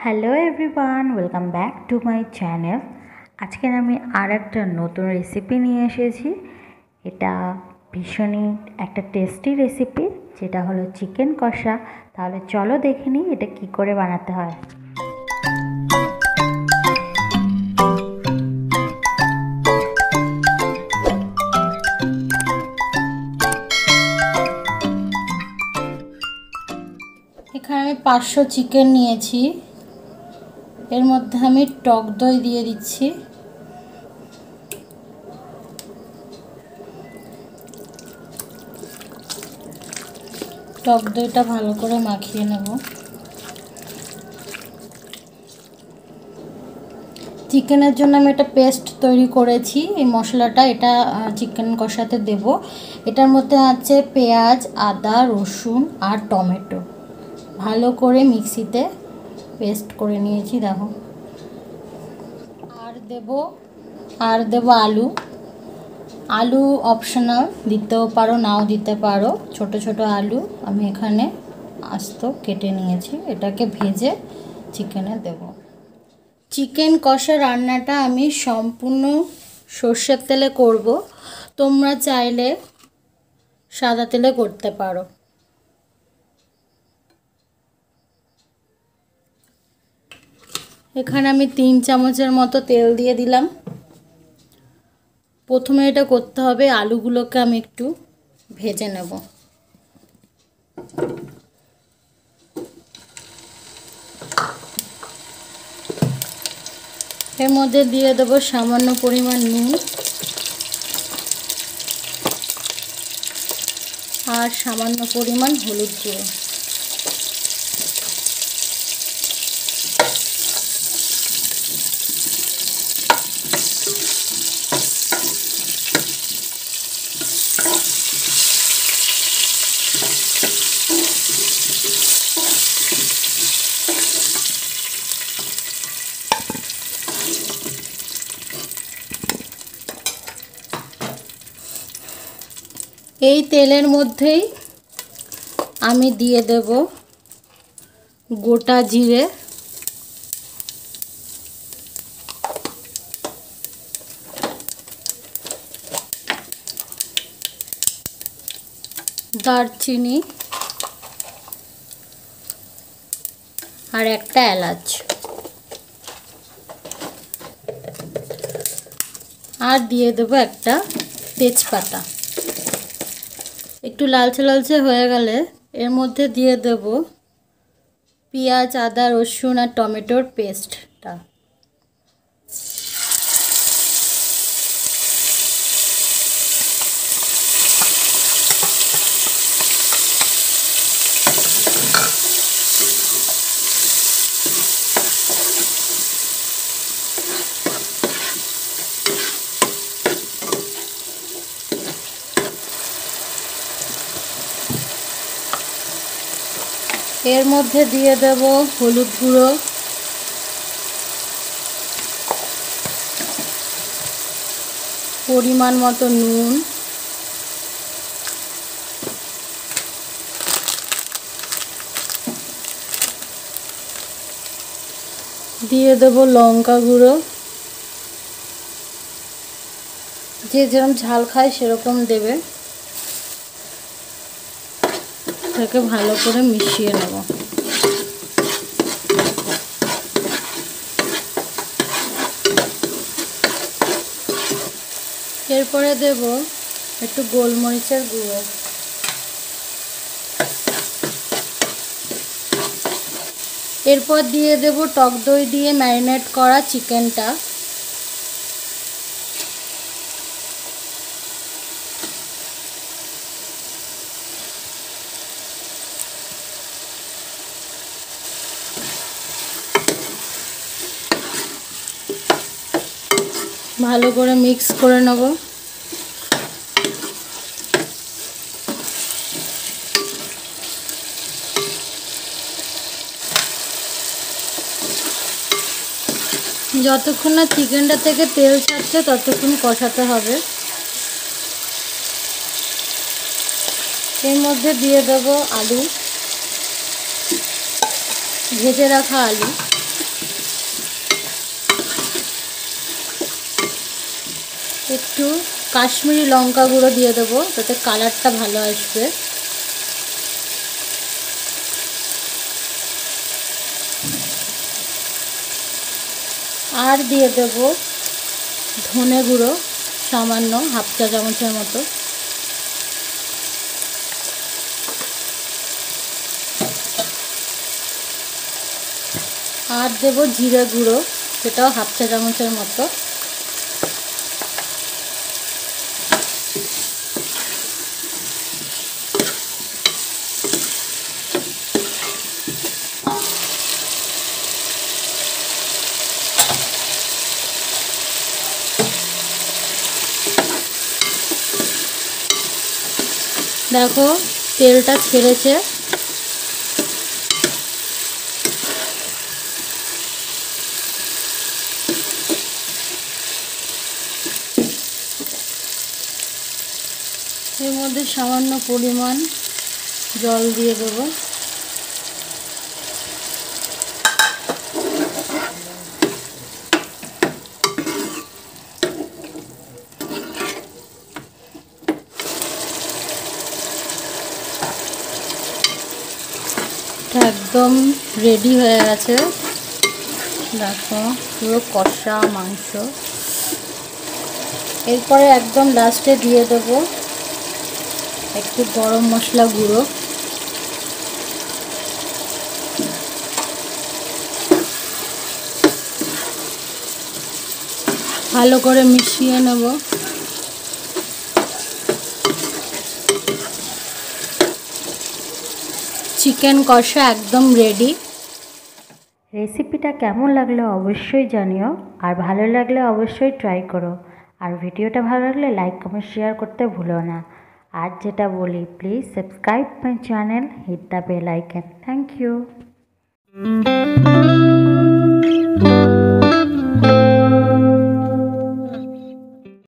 Hello everyone, welcome back to my channel. আজকে আমি আর একটা নতুন রেসিপি নিয়ে এসেছি। এটা ভীষণই একটা টেস্টি রেসিপি, যেটা হলো চিকেন কষা। তাহলে চলো দেখে নিই এটা কী করে বানাতে হয়। এখানে আমি 500 চিকেন নিয়েছি। এর মধ্যে আমি টক দই দিয়ে দিচ্ছি। টক দইটা ভালো করে মাখিয়ে নেব। চিকেনের জন্য আমি একটা পেস্ট তৈরি করেছি। এই মশলাটা এটা চিকেন কষাতে দেব। এটার মধ্যে আছে পেঁয়াজ, আদা, রসুন আর টমেটো। ভালো করে মিক্সিতে পেস্ট করে নিয়েছি, দেখো। আর দেব আলু। আলু অপশনাল, দিতেও পারো নাও দিতে পারো। ছোট ছোট আলু আমি এখানে আস্ত কেটে নিয়েছি। এটাকে ভেজে চিকেনে দেব। চিকেন কষা রান্নাটা আমি সম্পূর্ণ সর্ষের তেলে করব। তোমরা চাইলে সাদা তেলে করতে পারো। এখানে আমি 3 চামচের মতো তেল দিয়ে দিলাম। প্রথমে এটা করতে হবে, আলুগুলোকে আমি একটু ভেজে নেব। এর মধ্যে দিয়ে দেবো সামান্য পরিমাণ নুন আর সামান্য পরিমাণ হলুদ গুঁড়ো। এই তেলের মধ্যেই আমি দিয়ে দেব গোটা জিরে, দারচিনি আর একটা এলাচ, আর দিয়ে দেব একটা তেজপাতা। একটু লালচে লালচে হয়ে গেলে এর মধ্যে দিয়ে দেব পেঁয়াজ, আদা, রসুন আর টমেটোর পেস্টটা। এর মধ্যে দিয়ে দেব হলুদ গুঁড়ো, পরিমাণ মতো নুন, দিয়ে দেব লঙ্কা গুঁড়ো। যে যেরকম ঝাল খায় সেরকম দেবে। এটাকে ভালো করে মিশিয়ে নেব। এরপরে দেব একটু গোলমরিচের গুঁড়ো। এরপর দিয়ে দেব টক দই দিয়ে ম্যারিনেট করা চিকেনটা। ভালো করে মিক্স করে নেব। যতক্ষণ না চিকেনটা থেকে তেল ছাড়ছে ততক্ষণ কষাতে হবে। এর মধ্যে দিয়ে দেব আলু, ভেজে রাখা আলু। একটু কাশ্মীরি লঙ্কা গুঁড়ো দিয়ে দেবো, তাতে কালারটা ভালো আসবে। আর দিয়ে দেব ধনে গুঁড়ো সামান্য, 1/2 চা চামচের মতো। আর দেব জিরে গুঁড়ো, সেটাও 1/2 চা চামচের মতো। দেখো তেলটা ছেড়েছে। এর মধ্যে সামান্য পরিমাণ জল দিয়ে দেব। একদম রেডি হয়ে গেছে। দেখো পুরো কষা মাংস। এরপরে একদম লাস্টে দিয়ে দেব একটু গরম মশলা গুঁড়ো। ভালো করে মিশিয়ে নেব। চিকেন কষা একদম রেডি। রেসিপিটা কেমন লাগলো অবশ্যই জানিও, আর ভালো লাগলে অবশ্যই ট্রাই করো। আর ভিডিওটা ভালো লাগলে লাইক কমেন্ট শেয়ার করতে ভুলো না। আর যেটা বলি, please subscribe my channel, hit the bell icon. Thank you.